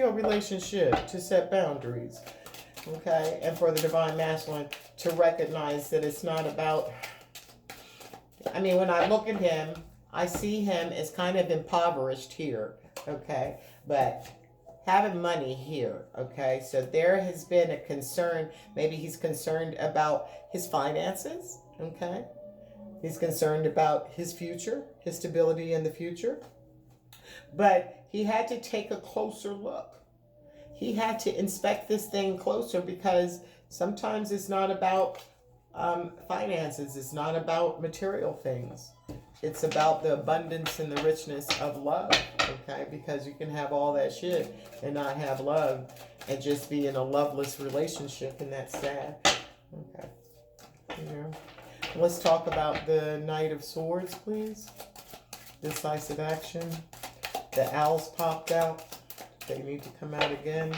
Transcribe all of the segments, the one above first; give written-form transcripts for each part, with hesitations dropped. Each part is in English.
your relationship to set boundaries. Okay? And for the divine masculine to recognize that it's not about, I mean, when I look at him, I see him as kind of impoverished here. Okay? But having money here. Okay? So there has been a concern. Maybe he's concerned about his finances. Okay? He's concerned about his future, his stability in the future. But he had to take a closer look. He had to inspect this thing closer because sometimes it's not about finances. It's not about material things. It's about the abundance and the richness of love, okay? Because you can have all that shit and not have love and just be in a loveless relationship, and that's sad. Okay. Yeah. Let's talk about the Knight of Swords, please. Decisive action. The owls popped out. They need to come out again.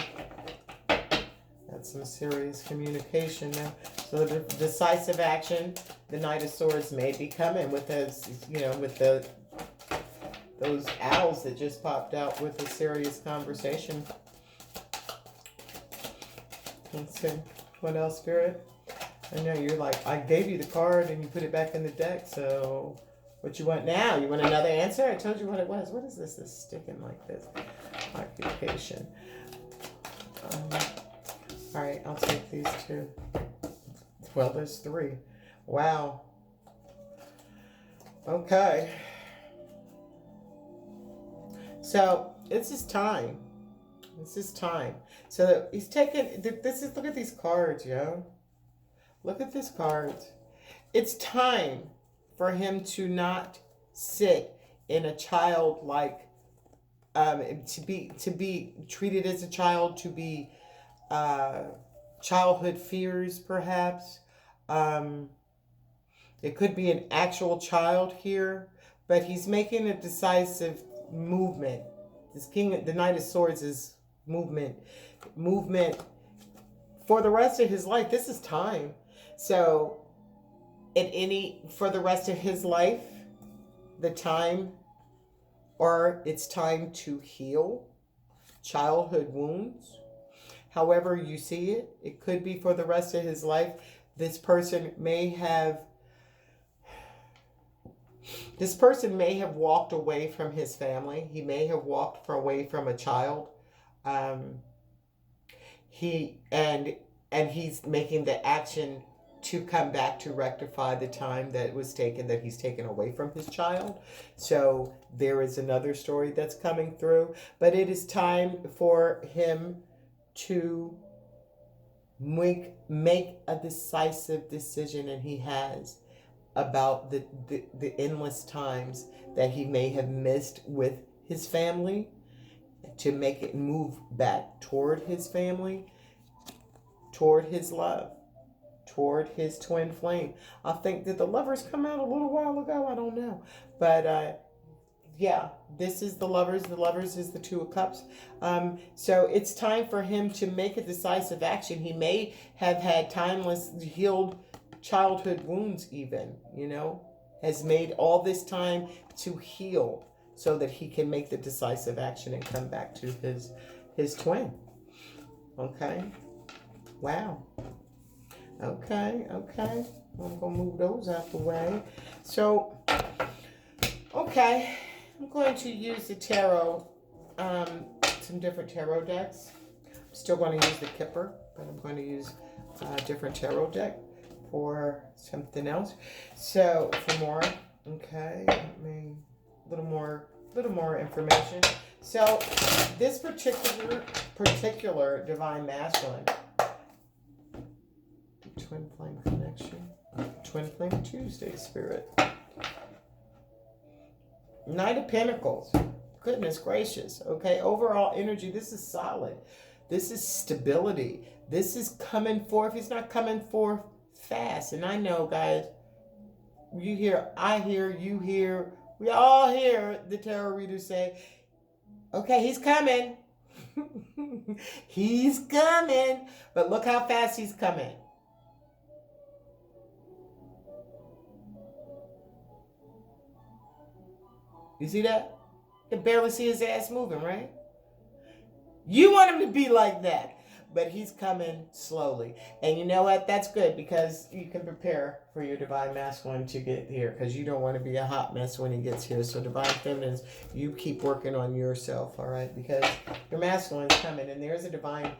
That's some serious communication now. So the decisive action, the Knight of Swords may be coming with those, with those owls that just popped out with a serious conversation. Let's see. What else, Spirit? I know you're like, I gave you the card and you put it back in the deck, so what you want now? You want another answer? I told you what it was. What is this that's sticking like this? Occupation. All right, I'll take these two. Well, there's three. Wow. Okay. So it's his time. It's his time. So he's taking, look at these cards, yo. Look at these cards. It's time for him to not sit in a childlike, to be treated as a child, to be childhood fears, perhaps. It could be an actual child here, but he's making a decisive movement. This the Knight of Swords is movement for the rest of his life. This is time. So, for the rest of his life, it's time to heal childhood wounds. However you see it, it could be for the rest of his life. This person may have walked away from his family. He may have walked away from a child. He's making the action to come back to rectify the time that he's taken away from his child. So there is another story that's coming through. But it is time for him to make a decisive decision, and he has, about the endless times that he may have missed with his family, to make it move back toward his family, toward his love, toward his twin flame. I think that the Lovers come out a little while ago. I don't know. But yeah, this is the Lovers. The Lovers is the Two of Cups. So it's time for him to make a decisive action. He may have had timeless healed childhood wounds even, has made all this time to heal so that he can make the decisive action and come back to his twin. Okay. Wow. Okay. I'm going to move those out the way. So, okay. I'm going to use the tarot, some different tarot decks. I'm still going to use the Kipper, but I'm going to use a different tarot deck for something else. So, for more, okay, a little more information. So, this particular divine masculine, twin flame connection, twin flame Tuesday spirit, Knight of Pentacles. Goodness gracious. Okay, overall energy, this is solid. This is stability. This is coming forth. He's not coming forth fast. And I know, guys, you hear, I hear, you hear, we all hear the tarot readers say, okay, he's coming. He's coming. But look how fast he's coming. You see that? You can barely see his ass moving, right? You want him to be like that. But he's coming slowly. And you know what? That's good because you can prepare for your divine masculine to get here because you don't want to be a hot mess when he gets here. So divine feminines, you keep working on yourself, all right? Because your masculine's coming and there's a divine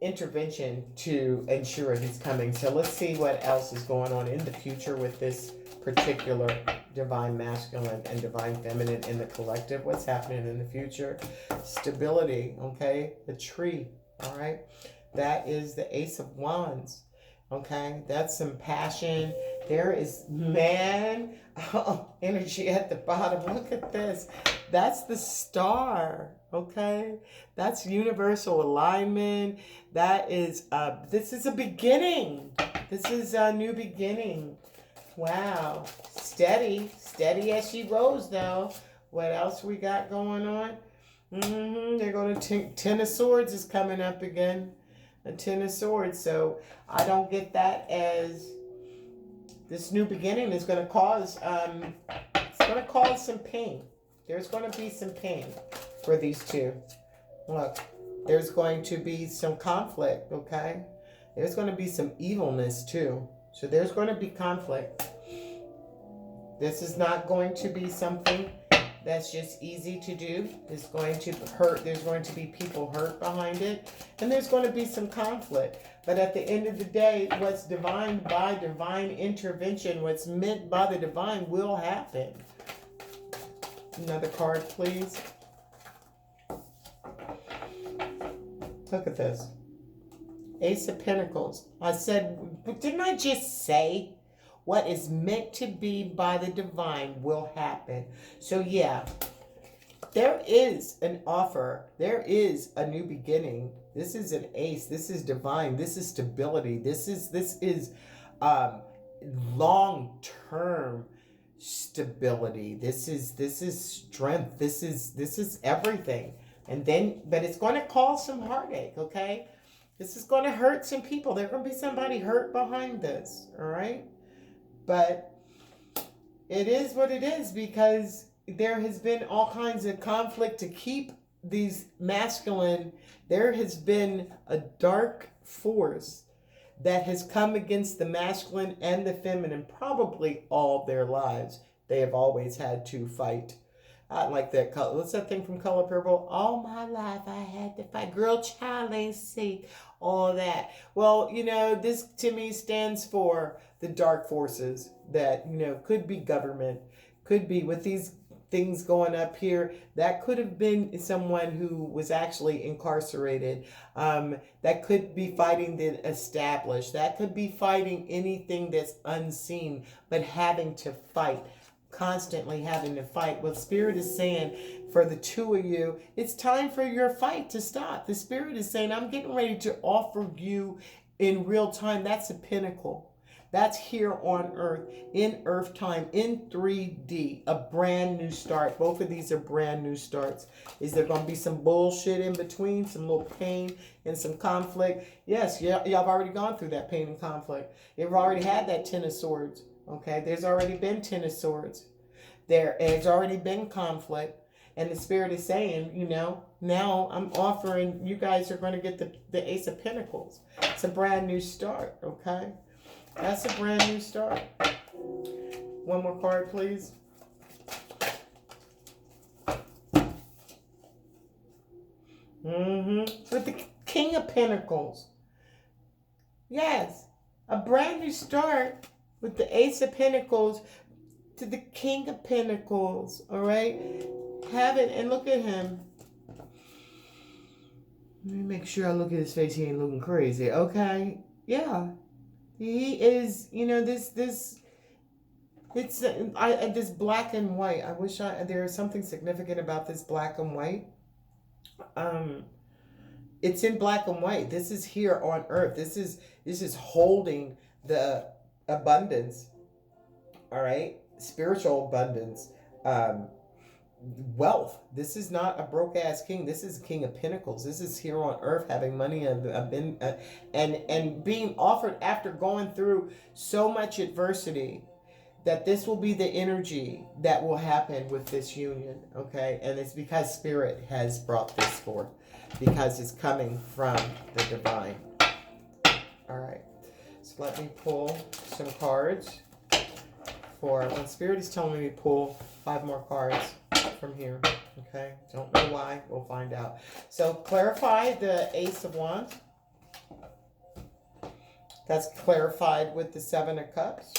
intervention to ensure he's coming. So let's see what else is going on in the future with this particular divine masculine and divine feminine in the collective. What's happening in the future? Stability, okay? The tree, all right? That is the Ace of Wands. Okay, that's some passion. There is energy at the bottom. Look at this. That's the star. Okay, that's universal alignment. That is this is a beginning. This is a new beginning. Wow, steady as she rose though. What else we got going on? They're going to Ten of Swords is coming up again. A Ten of Swords. So I don't get that as this new beginning is going to cause it's going to cause some pain. There's going to be some pain for these two. Look, there's going to be some conflict, okay? There's going to be some evilness too. So there's going to be conflict. This is not going to be something that's just easy to do. It's going to hurt. There's going to be people hurt behind it. And there's going to be some conflict. But at the end of the day, what's divine by divine intervention, what's meant by the divine will happen. Another card, please. Look at this. Ace of Pentacles. I said, didn't I just say what is meant to be by the divine will happen? So yeah, there is an offer. There is a new beginning. This is an ace. This is divine. This is stability. This is long-term stability. This is strength. This is everything. And then, but it's going to cause some heartache, okay? This is going to hurt some people. There's going to be somebody hurt behind this, all right? But it is what it is because there has been all kinds of conflict to keep these masculine. There has been a dark force that has come against the masculine and the feminine probably all their lives. They have always had to fight. I like that color. What's that thing from Color Purple? All my life I had to fight. Girl, child ain't see all that. Well, you know, this to me stands for the dark forces that, you know, could be government, could be with these things going up here. That could have been someone who was actually incarcerated. That could be fighting the established. That could be fighting anything that's unseen, but having to fight. Constantly having to fight. What Spirit is saying for the two of you, it's time for your fight to stop. The Spirit is saying, I'm getting ready to offer you in real time. That's a pinnacle. That's here on earth, in earth time, in 3D, a brand new start. Both of these are brand new starts. Is there going to be some bullshit in between, some little pain and some conflict? Yes, y'all have already gone through that pain and conflict. You've already had that Ten of Swords. Okay, there's already been Ten of Swords. There has already been conflict. And the Spirit is saying, you know, now I'm offering, you guys are going to get the Ace of Pentacles. It's a brand new start, okay? That's a brand new start. One more card, please. With the King of Pentacles. Yes, a brand new start. With the Ace of Pentacles to the King of Pentacles, all right? Have it, and look at him. Let me make sure I look at his face. He ain't looking crazy, okay? Yeah, he is. You know this. It's this black and white. I wish there is something significant about this black and white. It's in black and white. This is here on Earth. This is holding the abundance, all right, spiritual abundance, wealth. This is not a broke ass king. This is King of Pentacles. This is here on earth having money and being offered after going through so much adversity, that this will be the energy that will happen with this union, okay? And it's because Spirit has brought this forth. because it's coming from the divine. All right. So let me pull some cards for when Spirit is telling me to pull 5 more cards from here. Okay. Don't know why. We'll find out. So clarify the Ace of Wands. That's clarified with the 7 of Cups.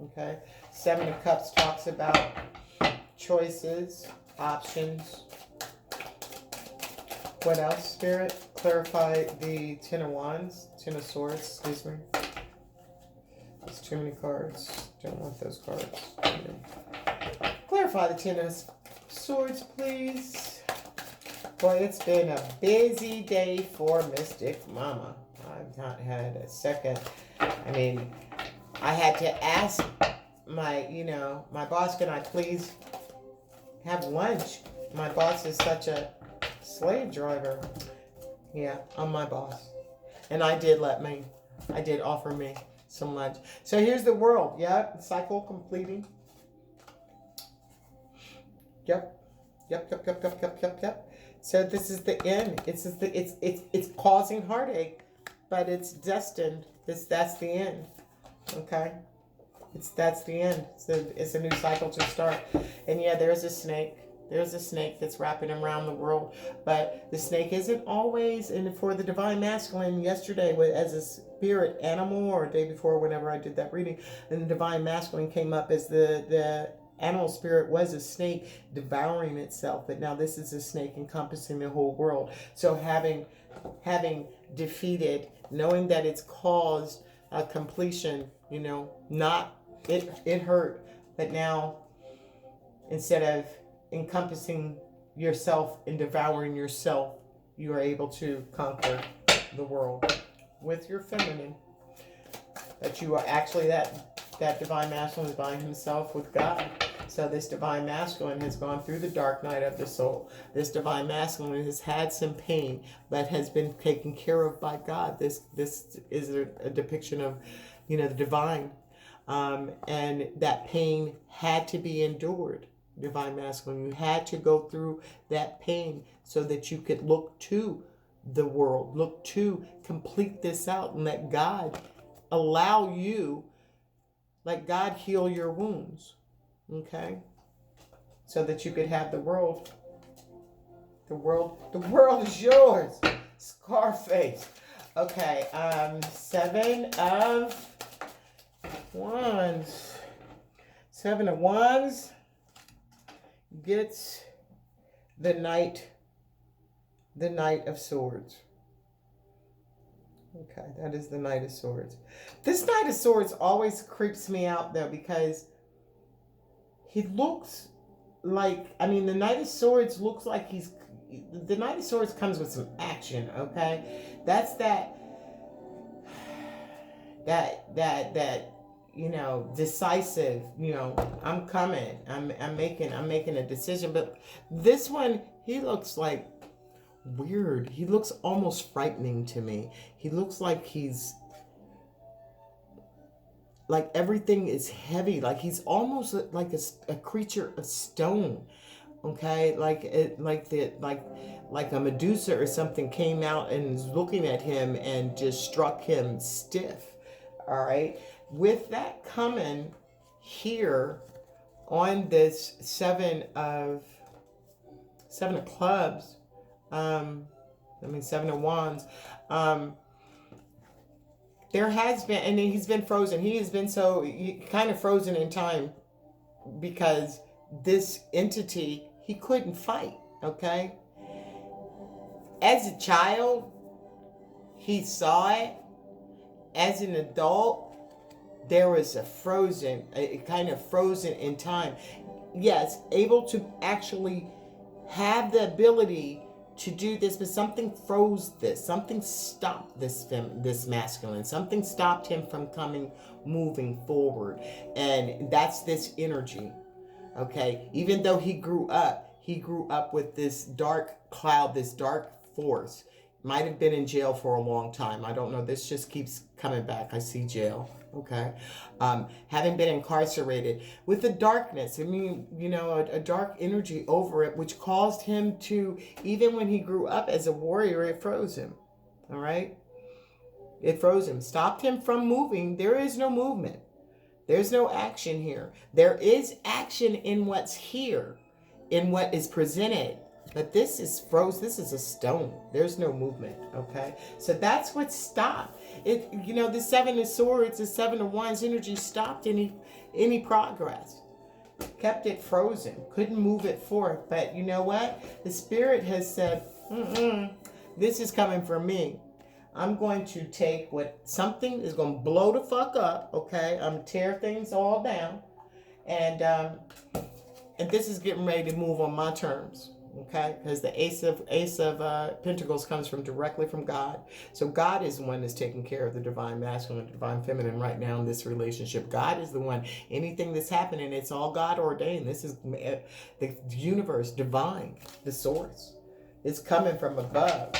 Okay. 7 of Cups talks about choices, options. What else, Spirit? Clarify the 10 of Wands, 10 of Swords, excuse me. There's too many cards. Don't want those cards. Clarify the 10 of Swords, please. Boy, it's been a busy day for Mystic Mama. I've not had a second. I mean, I had to ask my boss, can I please have lunch? My boss is such a slave driver. Yeah, I'm my boss. And I did offer me some lunch. So here's the world. Yeah, cycle completing. Yep. So this is the end. It's causing heartache, but it's destined. That's the end. Okay? That's the end. It's a new cycle to start. And yeah, there's a snake. There's a snake that's wrapping around the world. But the snake isn't always, and for the Divine Masculine yesterday as a spirit animal, or day before whenever I did that reading, and the Divine Masculine came up as the animal spirit was a snake devouring itself. But now this is a snake encompassing the whole world. So having defeated, knowing that it's caused a completion, not it hurt, but now instead of encompassing yourself and devouring yourself, you are able to conquer the world with your feminine. That you are actually that Divine Masculine is by himself with God. So this Divine Masculine has gone through the dark night of the soul. This Divine Masculine has had some pain, but has been taken care of by God. This is a depiction of, the divine. And that pain had to be endured. Divine Masculine, you had to go through that pain so that you could look to the world, look to complete this out, and let God allow you, let God heal your wounds, okay? So that you could have the world is yours. Scarface. Okay, 7 of Wands. 7 of Wands gets the Knight of Swords. Okay, that is the Knight of Swords. This Knight of Swords always creeps me out though, because he looks like, the Knight of Swords looks like the Knight of Swords comes with some action, okay? That's that decisive, I'm coming, I'm making a decision. But this one, he looks like weird. He looks almost frightening to me. He looks like like everything is heavy, like he's almost like a creature of stone, okay? Like a Medusa or something came out and is looking at him and just struck him stiff. All right, with that coming here on this 7 of clubs, 7 of Wands, there has been, and he's been frozen. He has been kind of frozen in time because this entity, he couldn't fight, okay? As a child, he saw it. As an adult, there was a kind of frozen in time. Yes, able to actually have the ability to do this, but something froze this. Something stopped this masculine. Something stopped him from moving forward. And that's this energy, okay? Even though he grew up with this dark cloud, this dark force Might have been in jail for a long time. I don't know. This just keeps coming back. I see jail. Okay. Having been incarcerated with the darkness, I mean, a dark energy over it, which caused him to, even when he grew up as a warrior, it froze him. All right. It froze him, stopped him from moving. There is no movement. There's no action here. There is action in what's here, in what is presented. But this is froze. This is a stone. There's no movement. Okay. So that's what stopped it. The Seven of Swords, the Seven of Wands energy stopped any progress. Kept it frozen. Couldn't move it forth. But you know what? The Spirit has said, this is coming from me. I'm going to take something is going to blow the fuck up. Okay. I'm going to tear things all down. And this is getting ready to move on my terms. Okay, because the Ace of Pentacles comes directly from God. So God is the one that's taking care of the divine masculine and divine feminine right now in this relationship. God is the one. Anything that's happening, it's all God ordained. This is the universe, divine, the source. It's coming from above.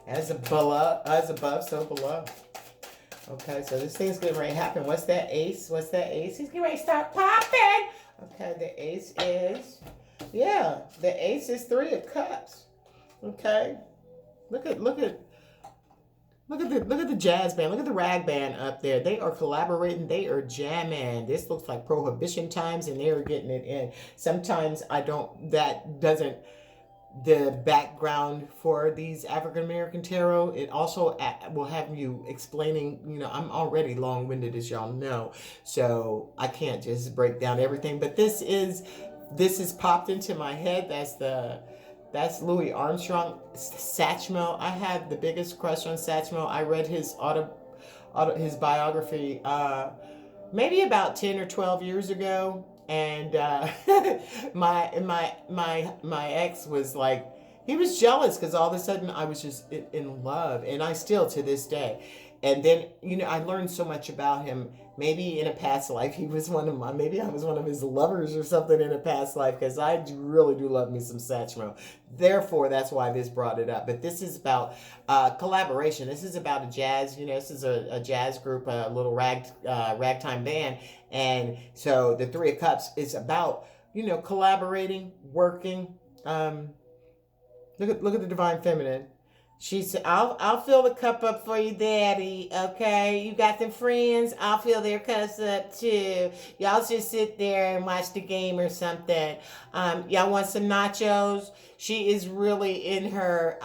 As above, so below. Okay, so this thing's getting ready to happen. What's that ace? He's getting ready to start popping. Okay, the ace is, the ace is 3 of Cups. Okay, look at the jazz band. Look at the rag band up there. They are collaborating. They are jamming. This looks like prohibition times, and they are getting it in. Sometimes the background for these African American tarot, it also will have you explaining, I'm already long-winded, as y'all know, so I can't just break down everything, but this is popped into my head. That's Louis Armstrong, Satchmo. I had the biggest crush on Satchmo. I read his his biography maybe about 10 or 12 years ago. And my ex was like, he was jealous because all of a sudden I was just in love, and I still to this day. And then I learned so much about him. Maybe in a past life maybe I was one of his lovers or something in a past life, because I really do love me some Satchmo. Therefore, that's why this brought it up. But this is about collaboration. This is about a jazz. This is a jazz group, a little ragtime band. And so the 3 of Cups is about, collaborating, working. Look at the divine feminine. She said, I'll fill the cup up for you, Daddy. Okay, you got them friends. I'll fill their cups up too. Y'all just sit there and watch the game or something. Y'all want some nachos? She is really in her.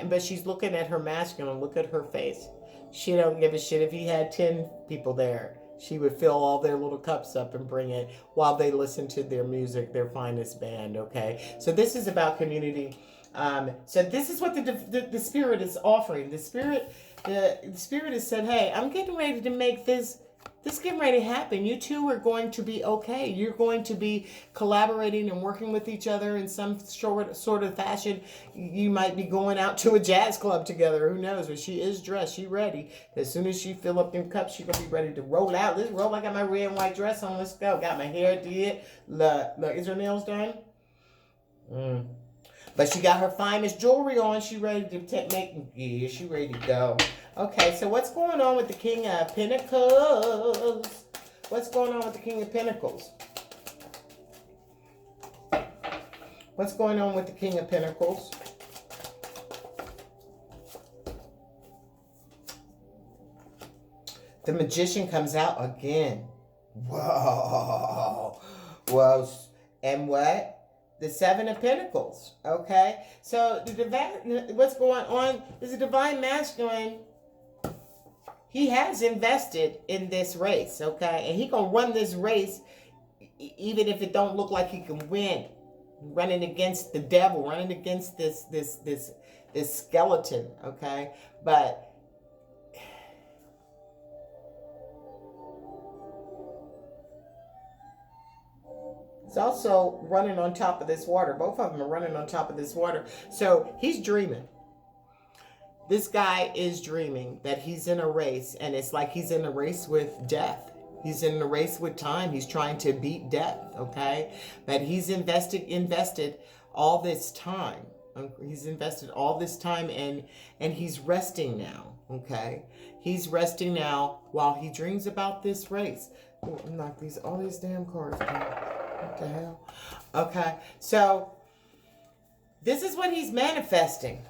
But she's looking at her masculine. Look at her face. She don't give a shit if he had 10 people there. She would fill all their little cups up and bring it while they listen to their music, their finest band. Okay, so this is about community. So this is what the Spirit is offering. The Spirit has said, hey, I'm getting ready to make this getting ready to happen. You two are going to be okay. You're going to be collaborating and working with each other in some sort of fashion. You might be going out to a jazz club together. Who knows? But she is dressed. She ready. As soon as she fill up them cups, she's going to be ready to roll out. Let's roll. I got my red and white dress on. Let's go. Got my hair did. Look, is her nails done? But she got her finest jewelry on. She ready to she ready to go. Okay, so what's going on with the King of Pentacles? What's going on with the King of Pentacles? What's going on with the King of Pentacles? The Magician comes out again. Whoa. Whoa. And what? The Seven of Pentacles, okay? So what's going on is the divine masculine. He has invested in this race, okay? And he gonna run this race even if it don't look like he can win. Running against the devil, running against this skeleton, okay? But it's also running on top of this water. Both of them are running on top of this water. So he's dreaming. This guy is dreaming that he's in a race, and it's like he's in a race with death. He's in a race with time. He's trying to beat death, okay? But he's invested all this time. He's invested all this time, and he's resting now. Okay, he's resting now while he dreams about this race. Oh, knock all these damn cards down. What the hell? Okay, so this is what he's manifesting.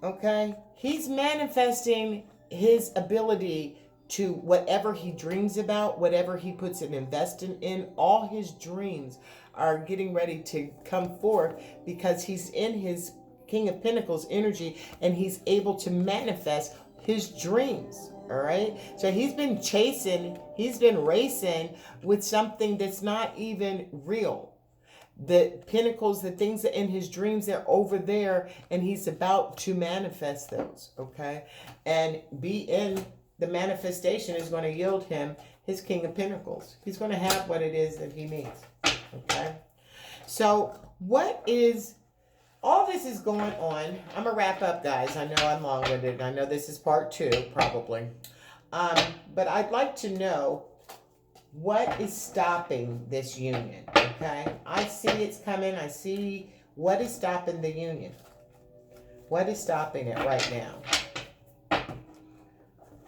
Okay, he's manifesting his ability to whatever he dreams about, whatever he puts an investment in. All his dreams are getting ready to come forth because he's in his King of Pentacles energy, and he's able to manifest his dreams. All right, so he's been chasing, he's been racing with something that's not even real. The pentacles, the things that in his dreams, they're over there, and he's about to manifest those. Okay, and be in the manifestation is going to yield him his King of Pentacles. He's going to have what it is that he needs. Okay, so what is all this is going on? I'm gonna wrap up, guys. I know I'm long-winded. I know this is part 2, probably, but I'd like to know what is stopping this union. Okay, I see it's coming. I see what is stopping the union. What is stopping it right now?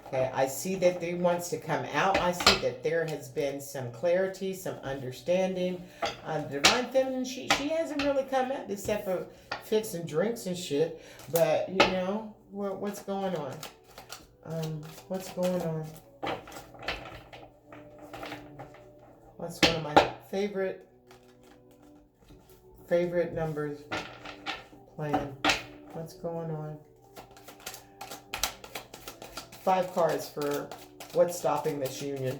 Okay, I see that he wants to come out. I see that there has been some clarity, some understanding. Divine Feminine, she hasn't really come out except for fixing drinks and shit. But, you know, what's going on? What's going on? That's one of my favorite numbers playing. What's going on? 5 cards for what's stopping this union.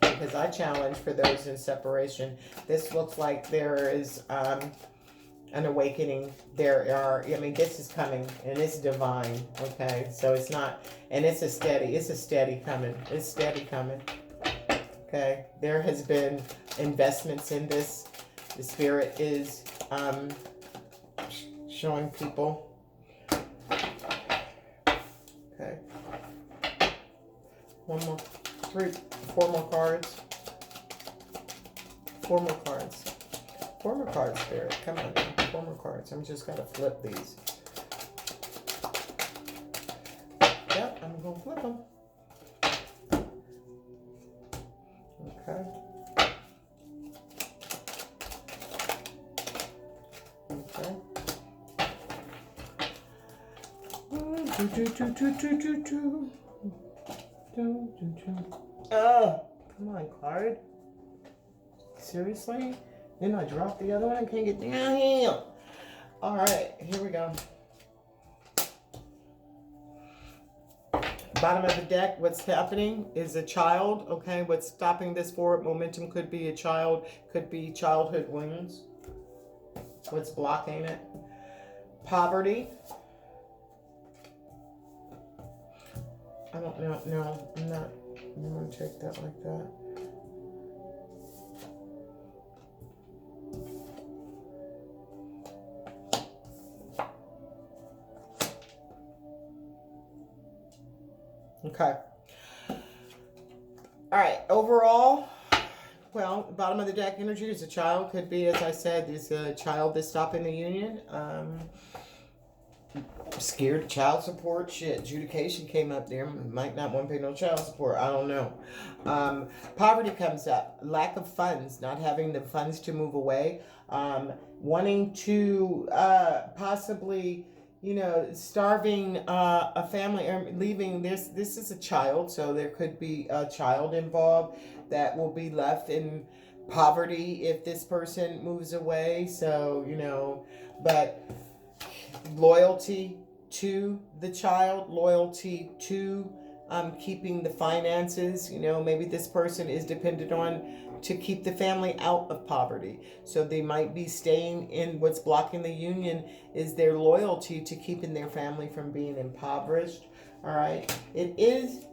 Because I challenge for those in separation. This looks like there is an awakening. This is coming, and it's divine. Okay, so it's not, and it's a steady coming. It's steady coming. Okay, there has been investments in this. The Spirit is showing people. Okay. 4 more cards. 4 more cards. 4 more cards, Spirit. Come on now. 4 more cards. I'm just going to flip these. Yep, I'm going to flip them. Okay. Okay. Come on, card. Seriously? Then I dropped the other one. I can't get down here. All right, here we go. Bottom of the deck, what's happening is a child. Okay, what's stopping this forward momentum could be a child, could be childhood wounds. What's blocking it? Poverty. I don't know. No, I'm not going to take that like that. Okay. All right. Overall, well, bottom of the deck energy is a child. Could be, as I said, is a child that's stopping the union. Scared child support. Shit, adjudication came up there. Might not want to pay no child support. I don't know. Poverty comes up. Lack of funds. Not having the funds to move away. Wanting to possibly, starving a family or leaving. This is a child, so there could be a child involved that will be left in poverty if this person moves away. So, but loyalty to the child, loyalty to keeping the finances. Maybe this person is dependent on to keep the family out of poverty. So they might be staying in. What's blocking the union is their loyalty to keeping their family from being impoverished. All right. It is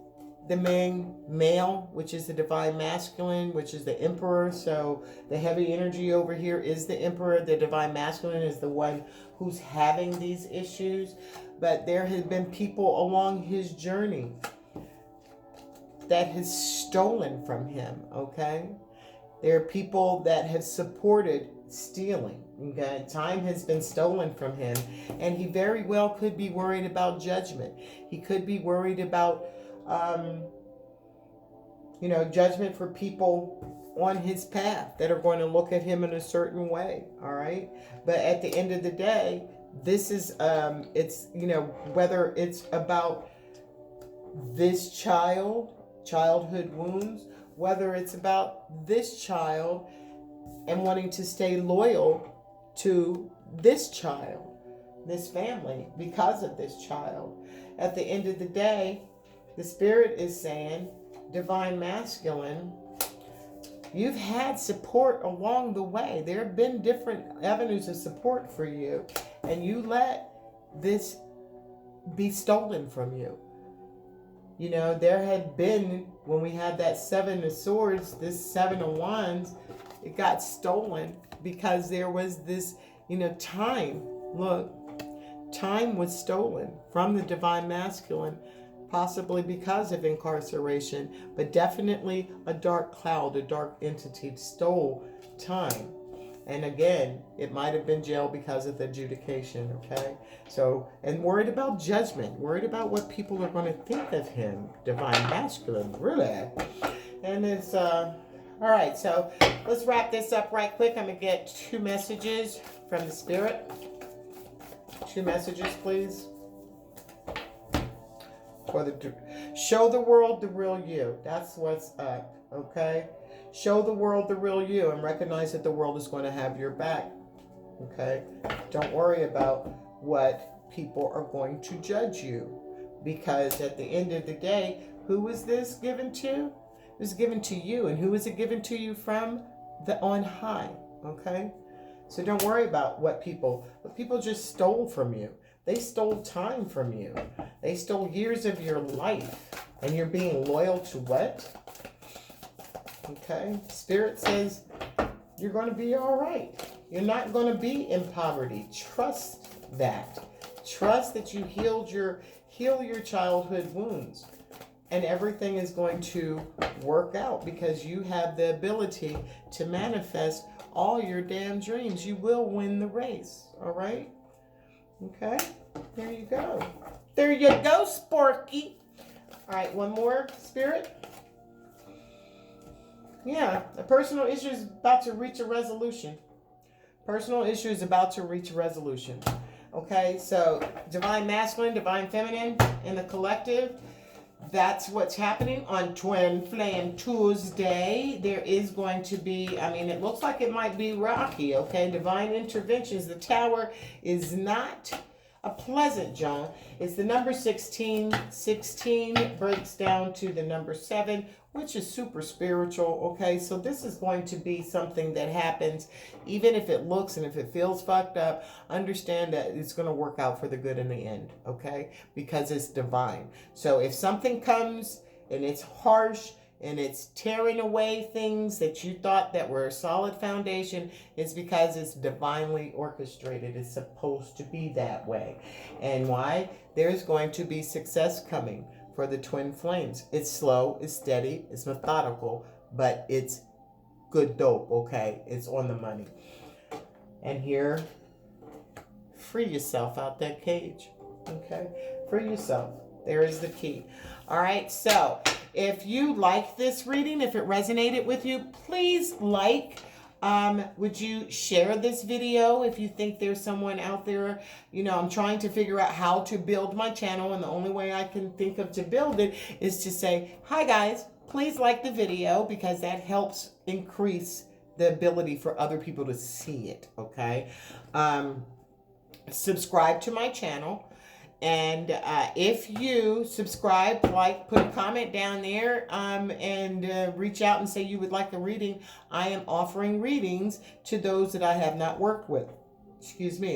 the main male, which is the divine masculine, which is the emperor. So the heavy energy over here is the emperor. The divine masculine is the one who's having these issues. But there have been people along his journey that has stolen from him, okay? There are people that have supported stealing. Okay? Time has been stolen from him, and he very well could be worried about judgment. He could be worried about, judgment for people on his path that are going to look at him in a certain way. All right. But at the end of the day, this is, whether it's about this childhood wounds, whether it's about this child and wanting to stay loyal to this child, this family, because of this child. At the end of the day, the Spirit is saying, Divine Masculine, you've had support along the way. There have been different avenues of support for you, and you let this be stolen from you. There had been, when we had that 7 of Swords, this 7 of Wands, it got stolen because there was this, time. Look, time was stolen from the Divine Masculine, possibly because of incarceration, but definitely a dark cloud, a dark entity stole time. And again, it might have been jail because of the adjudication, okay? So, and worried about judgment, worried about what people are going to think of him, Divine Masculine, really. And it's, all right, so let's wrap this up right quick. I'm going to get 2 messages from the Spirit. 2 messages, please. Show the world the real you. That's what's up, okay? Show the world the real you and recognize that the world is going to have your back, okay? Don't worry about what people are going to judge you, because at the end of the day, who was this given to? It was given to you. And who was it given to you from? The on high, okay? So don't worry about what people just stole from you. They stole time from you. They stole years of your life. And you're being loyal to what? Okay. Spirit says you're going to be all right. You're not going to be in poverty. Trust that. Trust that you heal your childhood wounds. And everything is going to work out because you have the ability to manifest all your damn dreams. You will win the race. All right? Okay, there you go. There you go, Sparky. All right, one more, Spirit. Yeah, a personal issue is about to reach a resolution. Personal issue is about to reach a resolution. Okay, so Divine Masculine, Divine Feminine in the collective. That's what's happening on Twin Flame Tuesday. There is going to be, it looks like it might be rocky, okay? Divine interventions. The Tower is not a pleasant zone. It's the number 16. 16 breaks down to the number 7, which is super spiritual, okay? So this is going to be something that happens, even if it looks and if it feels fucked up, understand that it's going to work out for the good in the end, okay? Because it's divine. So if something comes and it's harsh and it's tearing away things that you thought that were a solid foundation, it's because it's divinely orchestrated. It's supposed to be that way. And why? There's going to be success coming for the Twin Flames. It's slow, it's steady, it's methodical, but it's good dope, okay? It's on the money. And here, free yourself out that cage, okay? Free yourself. There is the key. All right, so if you like this reading, if it resonated with you, please like. Would you share this video if you think there's someone out there? I'm trying to figure out how to build my channel, and the only way I can think of to build it is to say, hi guys, please like the video, because that helps increase the ability for other people to see it, okay? Subscribe to my channel. And if you subscribe, like, put a comment down there, and reach out and say you would like a reading. I am offering readings to those that I have not worked with.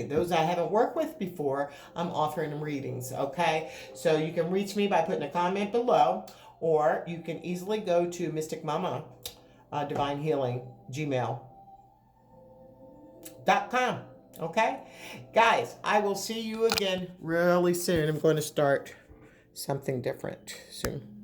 Those I haven't worked with before, I'm offering them readings, okay? So you can reach me by putting a comment below, or you can easily go to Mystic Mama, Divine Healing, gmail.com. Okay, guys, I will see you again really soon. I'm going to start something different soon.